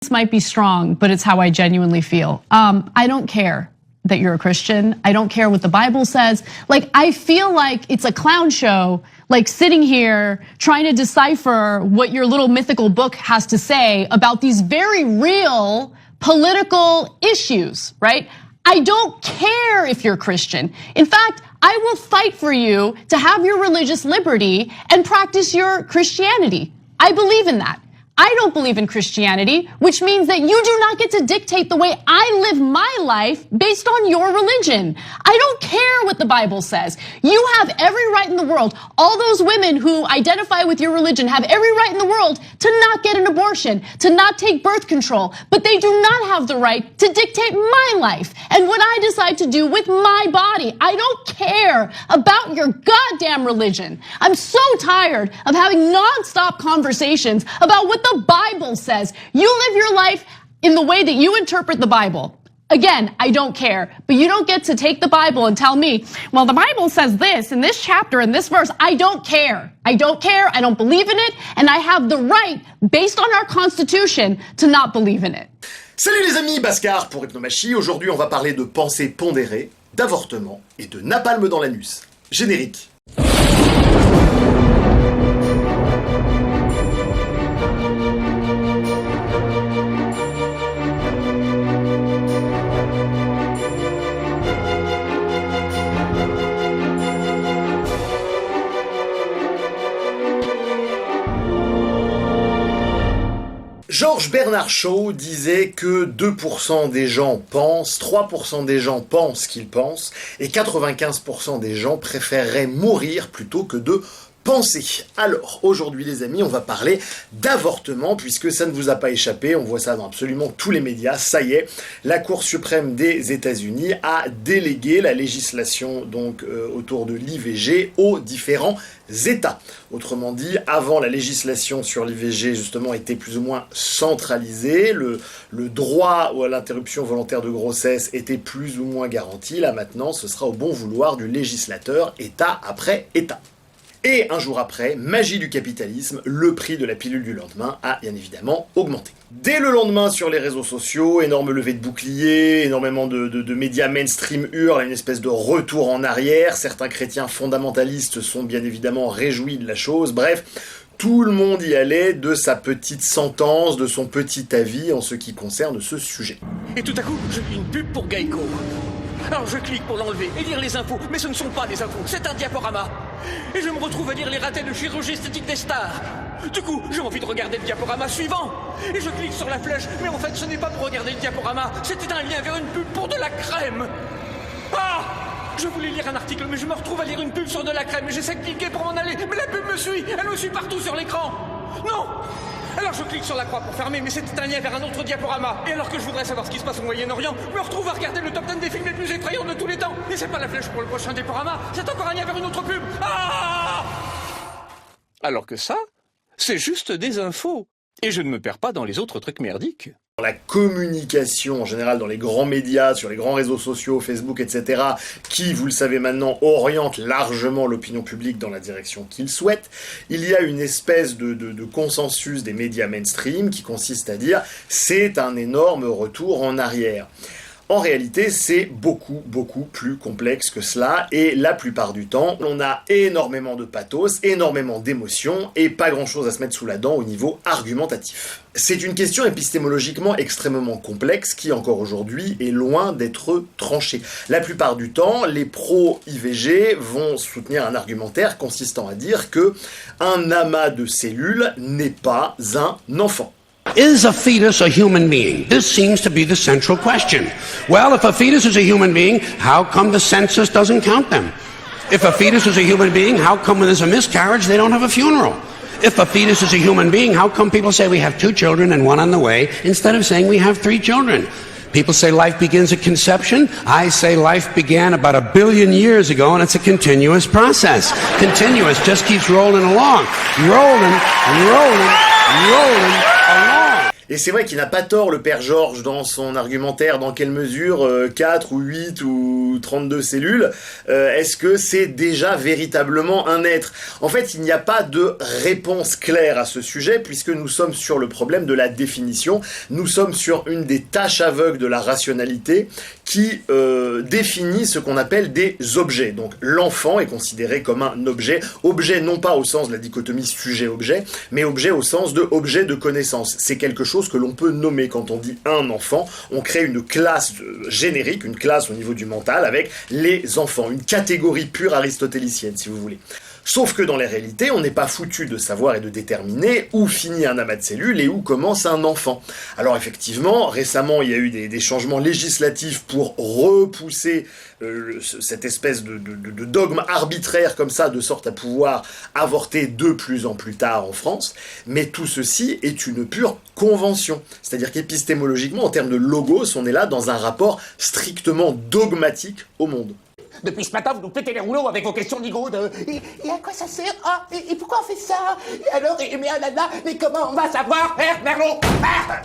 This might be strong, but it's how I genuinely feel. I don't care that you're a Christian. I don't care what the Bible says. Like, I feel like it's a clown show, like sitting here trying to decipher what your little mythical book has to say about these very real political issues, right? I don't care if you're Christian. In fact, I will fight for you to have your religious liberty and practice your Christianity. I believe in that. I don't believe in Christianity, which means that you do not get to dictate the way I live my life based on your religion. I don't care what the Bible says. You have every right in the world. All those women who identify with your religion have every right in the world to not get an abortion, to not take birth control, but they do not have the right to dictate my life and what I decide to do with my body. I don't care about your goddamn religion. I'm so tired of having nonstop conversations about what the Bible says. You live your life in the way that you interpret the Bible. Again, I don't care, but you don't get to take the Bible and tell me, well, the Bible says this in this chapter in this verse. I don't care. I don't care. I don't believe in it. And I have the right, based on our Constitution, to not believe in it. Salut les amis, Bhaskar pour Hypnomachie. Aujourd'hui, on va parler de pensée pondérée, d'avortement et de napalm dans l'anus. Générique. George Bernard Shaw disait que 2% des gens pensent, 3% des gens pensent qu'ils pensent, et 95% des gens préféreraient mourir plutôt que de penser. Alors, aujourd'hui les amis, on va parler d'avortement, puisque ça ne vous a pas échappé, on voit ça dans absolument tous les médias, ça y est, la Cour suprême des États-Unis a délégué la législation donc autour de l'IVG aux différents États. Autrement dit, avant la législation sur l'IVG justement était plus ou moins centralisée, le droit à l'interruption volontaire de grossesse était plus ou moins garanti, là maintenant ce sera au bon vouloir du législateur, État après État. Et un jour après, magie du capitalisme, le prix de la pilule du lendemain a bien évidemment augmenté. Dès le lendemain sur les réseaux sociaux, énorme levée de boucliers, énormément de médias mainstream hurlent à une espèce de retour en arrière, certains chrétiens fondamentalistes sont bien évidemment réjouis de la chose, bref, tout le monde y allait de sa petite sentence, de son petit avis en ce qui concerne ce sujet. Et tout à coup, je lis une pub pour Geico. Alors je clique pour l'enlever et lire les infos, mais ce ne sont pas des infos, c'est un diaporama. Et je me retrouve à lire les ratés de chirurgie esthétique des stars. Du coup, j'ai envie de regarder le diaporama suivant. Et je clique sur la flèche, mais en fait ce n'est pas pour regarder le diaporama, c'était un lien vers une pub pour de la crème. Ah! Je voulais lire un article, mais je me retrouve à lire une pub sur de la crème. Et j'essaie de cliquer pour m'en aller, mais la pub me suit, elle me suit partout sur l'écran. Non! Alors je clique sur la croix pour fermer, mais c'était un lien vers un autre diaporama. Et alors que je voudrais savoir ce qui se passe au Moyen-Orient, je me retrouve à regarder le top 10 des films les plus effrayants de tous les temps. Et c'est pas la flèche pour le prochain diaporama, c'est encore un lien vers une autre pub. Ah! Alors que ça, c'est juste des infos. Et je ne me perds pas dans les autres trucs merdiques. La communication en général dans les grands médias, sur les grands réseaux sociaux, Facebook, etc., qui, vous le savez maintenant, oriente largement l'opinion publique dans la direction qu'ils souhaitent, il y a une espèce de consensus des médias mainstream qui consiste à dire « c'est un énorme retour en arrière ». En réalité, c'est beaucoup plus complexe que cela, et la plupart du temps, on a énormément de pathos, énormément d'émotions, et pas grand-chose à se mettre sous la dent au niveau argumentatif. C'est une question épistémologiquement extrêmement complexe qui, encore aujourd'hui, est loin d'être tranchée. La plupart du temps, les pro-IVG vont soutenir un argumentaire consistant à dire que un amas de cellules n'est pas un enfant. Is a fetus a human being? This seems to be the central question. Well, if a fetus is a human being, how come the census doesn't count them? If a fetus is a human being, how come when there's a miscarriage, they don't have a funeral? If a fetus is a human being, how come people say we have 2 children and 1 on the way, instead of saying we have 3 children? People say life begins at conception. I say life began about 1 billion years ago, and it's a continuous process. Continuous, just keeps rolling along. Rolling along. Et c'est vrai qu'il n'a pas tort, le père Georges, dans son argumentaire, dans quelle mesure 4 ou 8 ou 32 cellules, est-ce que c'est déjà véritablement un être? En fait, il n'y a pas de réponse claire à ce sujet, puisque nous sommes sur le problème de la définition, nous sommes sur une des tâches aveugles de la rationalité qui définit ce qu'on appelle des objets. Donc l'enfant est considéré comme un objet, objet non pas au sens de la dichotomie sujet-objet, mais objet au sens de objet de connaissance. C'est quelque chose que l'on peut nommer. Quand on dit un enfant, on crée une classe générique, une classe au niveau du mental avec les enfants, une catégorie pure aristotélicienne si vous voulez. Sauf que dans la réalité, on n'est pas foutu de savoir et de déterminer où finit un amas de cellules et où commence un enfant. Alors effectivement, récemment, il y a eu des changements législatifs pour repousser cette espèce de dogme arbitraire comme ça, de sorte à pouvoir avorter de plus en plus tard en France. Mais tout ceci est une pure convention. C'est-à-dire qu'épistémologiquement, en termes de logos, on est là dans un rapport strictement dogmatique au monde. Depuis ce matin, vous nous pétez les rouleaux avec vos questions nigo de « Et à quoi ça sert? Ah, et pourquoi on fait ça? Et alors, mais comment on va savoir faire, Merlot? Ah !»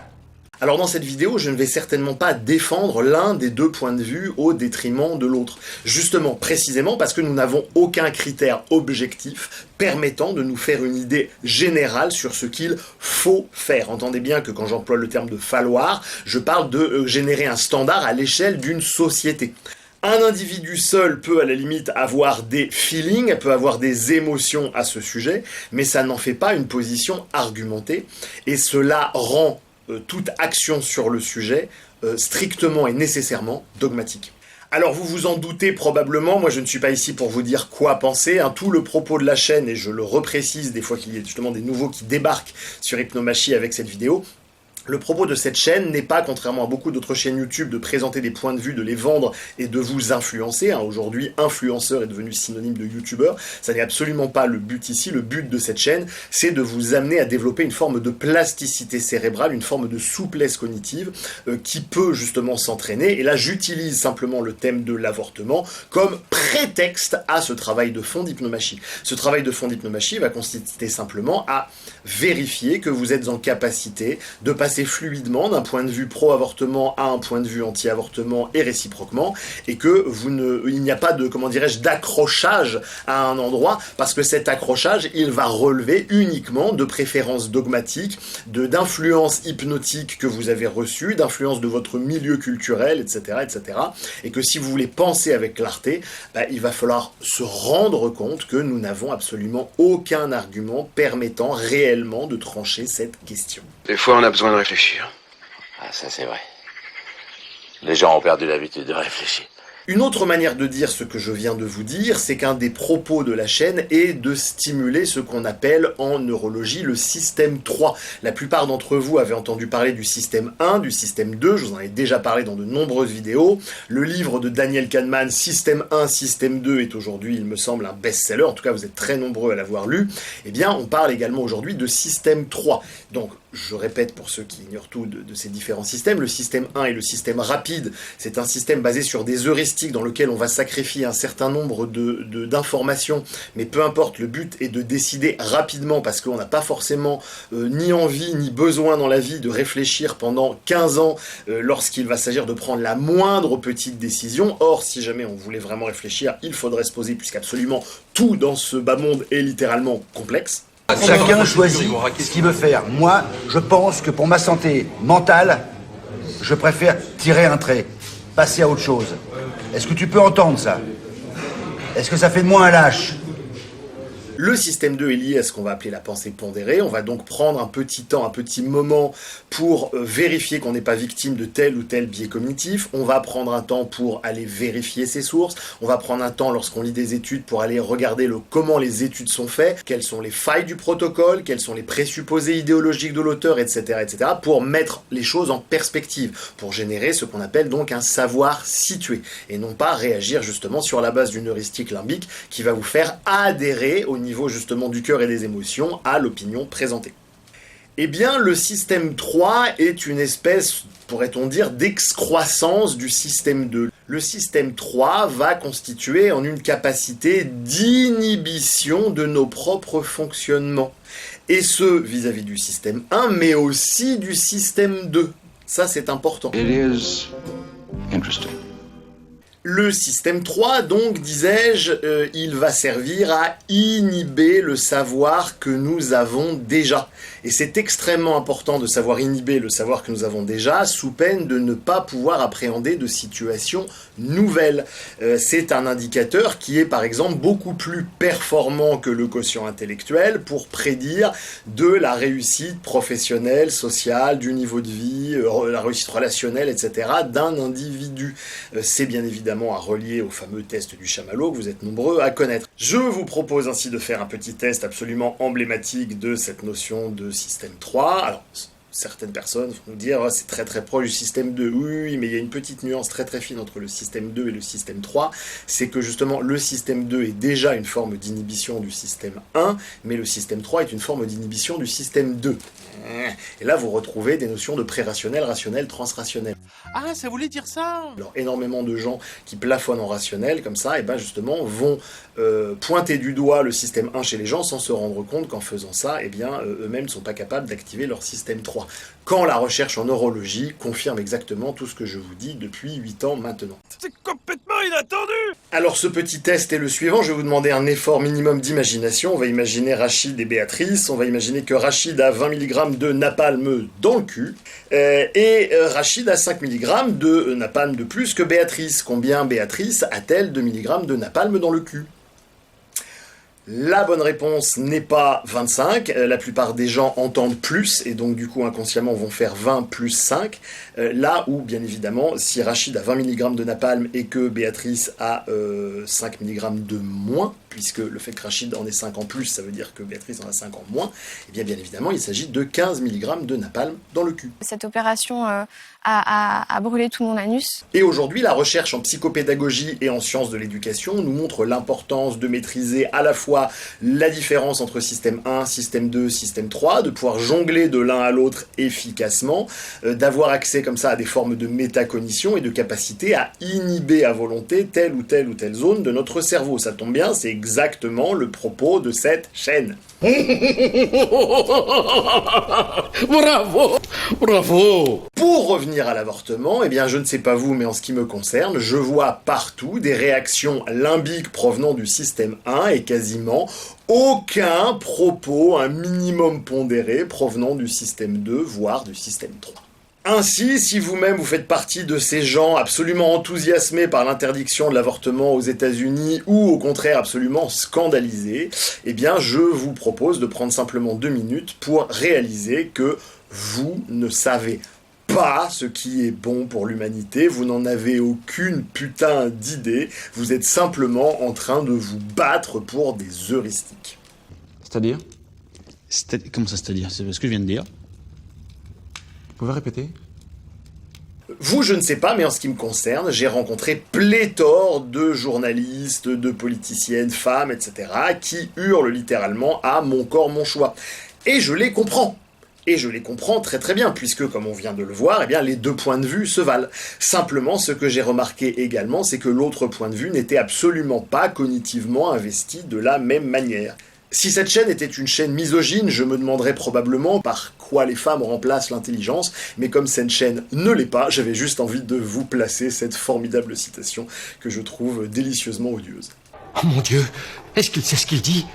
Alors dans cette vidéo, je ne vais certainement pas défendre l'un des deux points de vue au détriment de l'autre. Justement, précisément parce que nous n'avons aucun critère objectif permettant de nous faire une idée générale sur ce qu'il faut faire. Entendez bien que quand j'emploie le terme de falloir, je parle de générer un standard à l'échelle d'une société. Un individu seul peut à la limite avoir des feelings, peut avoir des émotions à ce sujet, mais ça n'en fait pas une position argumentée, et cela rend toute action sur le sujet strictement et nécessairement dogmatique. Alors vous vous en doutez probablement, moi je ne suis pas ici pour vous dire quoi penser, tout le propos de la chaîne, et je le reprécise des fois qu'il y a justement des nouveaux qui débarquent sur Hypnomachie avec cette vidéo, le propos de cette chaîne n'est pas, contrairement à beaucoup d'autres chaînes YouTube, de présenter des points de vue, de les vendre et de vous influencer. Aujourd'hui, influenceur est devenu synonyme de youtubeur. Ça n'est absolument pas le but ici. Le but de cette chaîne, c'est de vous amener à développer une forme de plasticité cérébrale, une forme de souplesse cognitive qui peut justement s'entraîner. Et là, j'utilise simplement le thème de l'avortement comme prétexte à ce travail de fond d'hypnomachie. Ce travail de fond d'hypnomachie va consister simplement à vérifier que vous êtes en capacité de passer fluidement d'un point de vue pro-avortement à un point de vue anti-avortement et réciproquement, et que il n'y a pas de, comment dirais-je, d'accrochage à un endroit, parce que cet accrochage, il va relever uniquement de préférences dogmatiques, d'influences hypnotiques que vous avez reçues, d'influences de votre milieu culturel, etc., etc., et que si vous voulez penser avec clarté, il va falloir se rendre compte que nous n'avons absolument aucun argument permettant réellement de trancher cette question. Des fois, on a besoin de réfléchir. Ah, ça c'est vrai. Les gens ont perdu l'habitude de réfléchir. Une autre manière de dire ce que je viens de vous dire, c'est qu'un des propos de la chaîne est de stimuler ce qu'on appelle en neurologie le système 3. La plupart d'entre vous avaient entendu parler du système 1, du système 2, je vous en ai déjà parlé dans de nombreuses vidéos. Le livre de Daniel Kahneman, Système 1, Système 2, est aujourd'hui, il me semble, un best-seller, en tout cas vous êtes très nombreux à l'avoir lu. Eh bien, on parle également aujourd'hui de système 3. Donc, je répète pour ceux qui ignorent tout de ces différents systèmes, le système 1 est le système rapide, c'est un système basé sur des heuristiques dans lequel on va sacrifier un certain nombre d'informations, mais peu importe, le but est de décider rapidement parce qu'on n'a pas forcément ni envie ni besoin dans la vie de réfléchir pendant 15 ans lorsqu'il va s'agir de prendre la moindre petite décision. Or, si jamais on voulait vraiment réfléchir, il faudrait se poser puisqu'absolument tout dans ce bas monde est littéralement complexe. Chacun choisit ce qu'il veut faire. Moi, je pense que pour ma santé mentale, je préfère tirer un trait, passer à autre chose. Est-ce que tu peux entendre ça? Est-ce que ça fait de moi un lâche? Le système 2 est lié à ce qu'on va appeler la pensée pondérée. On va donc prendre un petit temps, un petit moment pour vérifier qu'on n'est pas victime de tel ou tel biais cognitif. On va prendre un temps pour aller vérifier ses sources. On va prendre un temps lorsqu'on lit des études pour aller regarder comment les études sont faites, quelles sont les failles du protocole, quels sont les présupposés idéologiques de l'auteur, etc., etc., pour mettre les choses en perspective, pour générer ce qu'on appelle donc un savoir situé, et non pas réagir justement sur la base d'une heuristique limbique qui va vous faire adhérer au niveau justement du cœur et des émotions à l'opinion présentée. Eh bien, le système 3 est une espèce, pourrait-on dire, d'excroissance du système 2. Le système 3 va constituer en une capacité d'inhibition de nos propres fonctionnements. Et ce, vis-à-vis du système 1, mais aussi du système 2. Ça, c'est important. It is interesting. Le système 3, donc, disais-je, il va servir à inhiber le savoir que nous avons déjà. Et c'est extrêmement important de savoir inhiber le savoir que nous avons déjà, sous peine de ne pas pouvoir appréhender de situations nouvelles. C'est un indicateur qui est, par exemple, beaucoup plus performant que le quotient intellectuel pour prédire de la réussite professionnelle, sociale, du niveau de vie, la réussite relationnelle, etc., d'un individu. C'est bien évidemment à relier au fameux test du chamallow que vous êtes nombreux à connaître. Je vous propose ainsi de faire un petit test absolument emblématique de cette notion de système 3. Alors, certaines personnes vont nous dire c'est très très proche du système 2. Oui, mais il y a une petite nuance très très fine entre le système 2 et le système 3. C'est que justement le système 2 est déjà une forme d'inhibition du système 1, mais le système 3 est une forme d'inhibition du système 2. Et là, vous retrouvez des notions de pré-rationnel, rationnel, transrationnel. Ah, ça voulait dire ça. Alors, énormément de gens qui plafonnent en rationnel, comme ça, et ben justement, vont pointer du doigt le système 1 chez les gens sans se rendre compte qu'en faisant ça, eh bien, eux-mêmes ne sont pas capables d'activer leur système 3. Quand la recherche en neurologie confirme exactement tout ce que je vous dis depuis 8 ans maintenant. C'est complètement inattendu. Alors, ce petit test est le suivant. Je vais vous demander un effort minimum d'imagination. On va imaginer Rachid et Béatrice. On va imaginer que Rachid a 20 mg de napalm dans le cul. Et Rachid a 5 mg de napalm de plus que Béatrice. Combien Béatrice a-t-elle de mg de napalm dans le cul ? La bonne réponse n'est pas 25, la plupart des gens entendent plus, et donc du coup inconsciemment vont faire 20 plus 5, là où bien évidemment, si Rachid a 20 mg de napalm et que Béatrice a 5 mg de moins, puisque le fait que Rachid en ait 5 en plus, ça veut dire que Béatrice en a 5 en moins, et bien évidemment il s'agit de 15 mg de napalm dans le cul. Cette opération a brûlé tout mon anus. Et aujourd'hui, la recherche en psychopédagogie et en sciences de l'éducation nous montre l'importance de maîtriser à la fois la différence entre système 1, système 2, système 3, de pouvoir jongler de l'un à l'autre efficacement, d'avoir accès comme ça à des formes de métacognition et de capacité à inhiber à volonté telle ou telle zone de notre cerveau. Ça tombe bien, c'est exactement le propos de cette chaîne. Bravo, bravo. Pour revenir à l'avortement, eh bien je ne sais pas vous, mais en ce qui me concerne, je vois partout des réactions limbiques provenant du système 1 et quasiment aucun propos, un minimum pondéré provenant du système 2, voire du système 3. Ainsi, si vous-même vous faites partie de ces gens absolument enthousiasmés par l'interdiction de l'avortement aux États-Unis ou au contraire absolument scandalisés, eh bien je vous propose de prendre simplement 2 minutes pour réaliser que vous ne savez pas ce qui est bon pour l'humanité, vous n'en avez aucune putain d'idée, vous êtes simplement en train de vous battre pour des heuristiques. C'est-à-dire ? Comment ça, c'est-à-dire ? C'est ce que je viens de dire. Vous pouvez répéter ? Vous, je ne sais pas, mais en ce qui me concerne, j'ai rencontré pléthore de journalistes, de politiciennes, femmes, etc., qui hurlent littéralement à « mon corps, mon choix ». Et je les comprends. Et je les comprends très très bien, puisque, comme on vient de le voir, eh bien, les deux points de vue se valent. Simplement, ce que j'ai remarqué également, c'est que l'autre point de vue n'était absolument pas cognitivement investi de la même manière. Si cette chaîne était une chaîne misogyne, je me demanderais probablement par quoi les femmes remplacent l'intelligence, mais comme cette chaîne ne l'est pas, j'avais juste envie de vous placer cette formidable citation que je trouve délicieusement odieuse. Oh mon Dieu, est-ce qu'il sait ce qu'il dit ?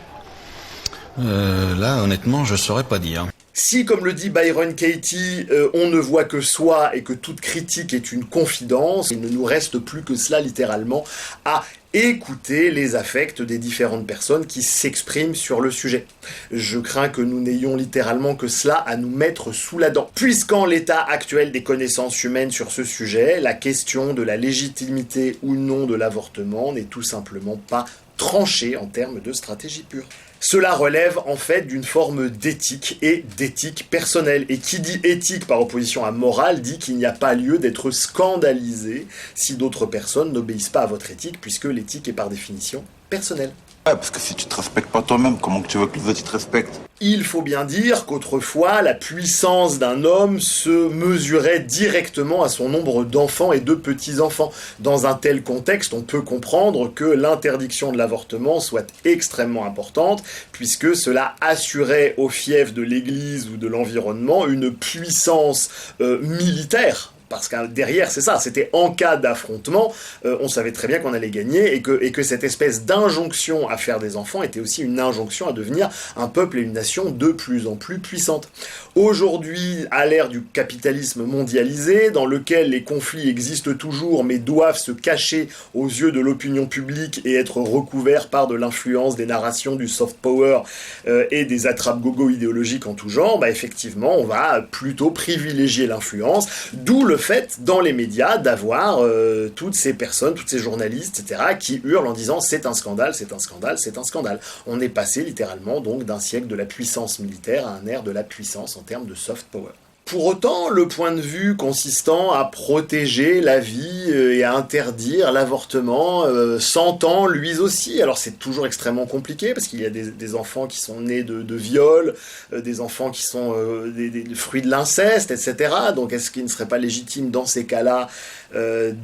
Là, honnêtement, je saurais pas dire. Si, comme le dit Byron Katie, on ne voit que soi et que toute critique est une confidence, il ne nous reste plus que cela littéralement à écouter les affects des différentes personnes qui s'expriment sur le sujet. Je crains que nous n'ayons littéralement que cela à nous mettre sous la dent. Puisqu'en l'état actuel des connaissances humaines sur ce sujet, la question de la légitimité ou non de l'avortement n'est tout simplement pas tranchée en termes de stratégie pure. Cela relève en fait d'une forme d'éthique et d'éthique personnelle. Et qui dit éthique par opposition à morale dit qu'il n'y a pas lieu d'être scandalisé si d'autres personnes n'obéissent pas à votre éthique, puisque l'éthique est par définition personnelle. Ouais, parce que si tu te respectes pas toi-même, comment que tu veux que les autres te respectent? Il faut bien dire qu'autrefois, la puissance d'un homme se mesurait directement à son nombre d'enfants et de petits-enfants. Dans un tel contexte, on peut comprendre que l'interdiction de l'avortement soit extrêmement importante, puisque cela assurait aux fiefs de l'Église ou de l'environnement une puissance militaire. Parce que derrière, c'est ça, c'était en cas d'affrontement, on savait très bien qu'on allait gagner et que cette espèce d'injonction à faire des enfants était aussi une injonction à devenir un peuple et une nation de plus en plus puissante. Aujourd'hui, à l'ère du capitalisme mondialisé, dans lequel les conflits existent toujours mais doivent se cacher aux yeux de l'opinion publique et être recouverts par de l'influence des narrations, du soft power et des attrape-gogo idéologiques en tout genre, bah effectivement, on va plutôt privilégier l'influence, d'où le fait dans les médias d'avoir toutes ces personnes, tous ces journalistes, etc., qui hurlent en disant c'est un scandale, c'est un scandale, c'est un scandale. On est passé littéralement donc d'un siècle de la puissance militaire à un ère de la puissance en termes de soft power. Pour autant, le point de vue consistant à protéger la vie et à interdire l'avortement s'entend lui aussi. Alors c'est toujours extrêmement compliqué parce qu'il y a des enfants qui sont nés de viols, des enfants qui sont des fruits de l'inceste, etc. Donc est-ce qu'il ne serait pas légitime dans ces cas-là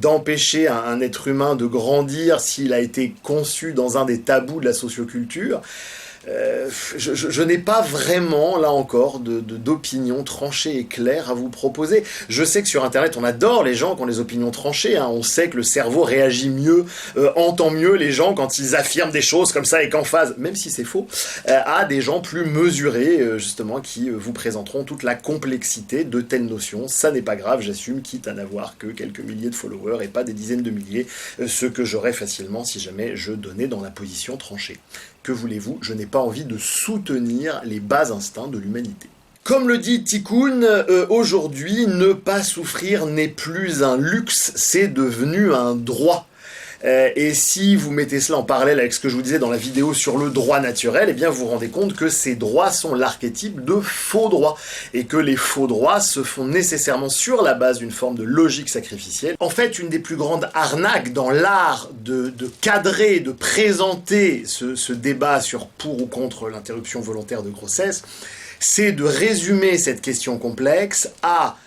d'empêcher un être humain de grandir s'il a été conçu dans un des tabous de la socioculture ? Je n'ai pas vraiment, là encore, d'opinion tranchée et claire à vous proposer. Je sais que sur Internet, on adore les gens qui ont les opinions tranchées. Hein. On sait que le cerveau réagit mieux, entend mieux les gens quand ils affirment des choses comme ça et qu'en phase, même si c'est faux, à des gens plus mesurés, justement, qui vous présenteront toute la complexité de telles notions. Ça n'est pas grave, j'assume, quitte à n'avoir que quelques milliers de followers et pas des dizaines de milliers, ce que j'aurais facilement si jamais je donnais dans la position tranchée. Que voulez-vous, je n'ai pas envie de soutenir les bas instincts de l'humanité. Comme le dit Tikkun, aujourd'hui, ne pas souffrir n'est plus un luxe, c'est devenu un droit. Et si vous mettez cela en parallèle avec ce que je vous disais dans la vidéo sur le droit naturel, eh bien vous vous rendez compte que ces droits sont l'archétype de faux droits, et que les faux droits se font nécessairement sur la base d'une forme de logique sacrificielle. En fait, une des plus grandes arnaques dans l'art de cadrer, de présenter ce débat sur pour ou contre l'interruption volontaire de grossesse, c'est de résumer cette question complexe à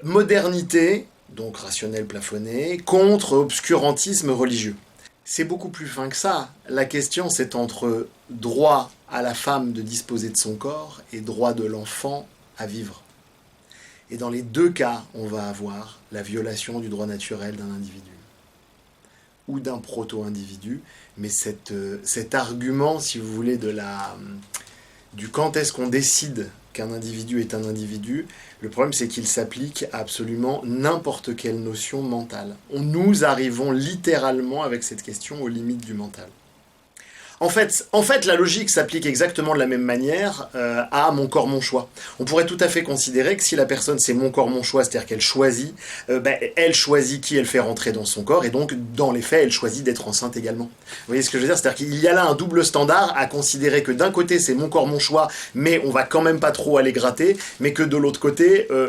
modernité, donc rationnel plafonné, contre obscurantisme religieux. C'est beaucoup plus fin que ça. La question, c'est entre droit à la femme de disposer de son corps et droit de l'enfant à vivre. Et dans les deux cas, on va avoir la violation du droit naturel d'un individu ou d'un proto-individu, mais cet argument, si vous voulez, du quand est-ce qu'on décide qu'un individu est un individu, le problème c'est qu'il s'applique à absolument n'importe quelle notion mentale. Nous arrivons littéralement avec cette question aux limites du mental. En fait, la logique s'applique exactement de la même manière à mon corps, mon choix. On pourrait tout à fait considérer que si la personne c'est mon corps, mon choix, c'est-à-dire qu'elle choisit, elle choisit qui elle fait rentrer dans son corps, et donc dans les faits, elle choisit d'être enceinte également. Vous voyez ce que je veux dire ? C'est-à-dire qu'il y a là un double standard à considérer que d'un côté c'est mon corps, mon choix, mais on va quand même pas trop aller gratter, mais que de l'autre côté, la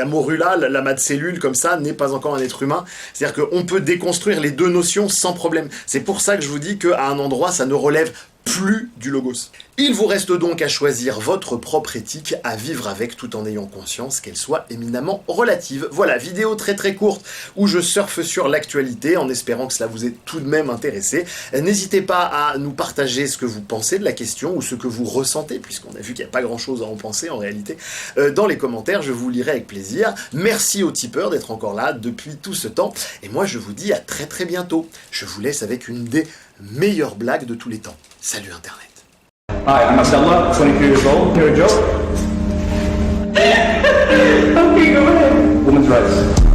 morula, l'amas de cellules comme ça, n'est pas encore un être humain. C'est-à-dire qu'on peut déconstruire les deux notions sans problème. C'est pour ça que je vous dis qu'à un endroit, ça ne relève plus du logos. Il vous reste donc à choisir votre propre éthique, à vivre avec tout en ayant conscience qu'elle soit éminemment relative. Voilà, vidéo très très courte où je surfe sur l'actualité en espérant que cela vous ait tout de même intéressé. N'hésitez pas à nous partager ce que vous pensez de la question ou ce que vous ressentez, puisqu'on a vu qu'il n'y a pas grand chose à en penser en réalité. Dans les commentaires, je vous lirai avec plaisir. Merci aux tipeurs d'être encore là depuis tout ce temps. Et moi je vous dis à très très bientôt. Je vous laisse avec une des meilleures blagues de tous les temps. Salut Internet. Hi, I'm Marcella, 22 years old. Hear a joke? Okay, go ahead. Women's rights.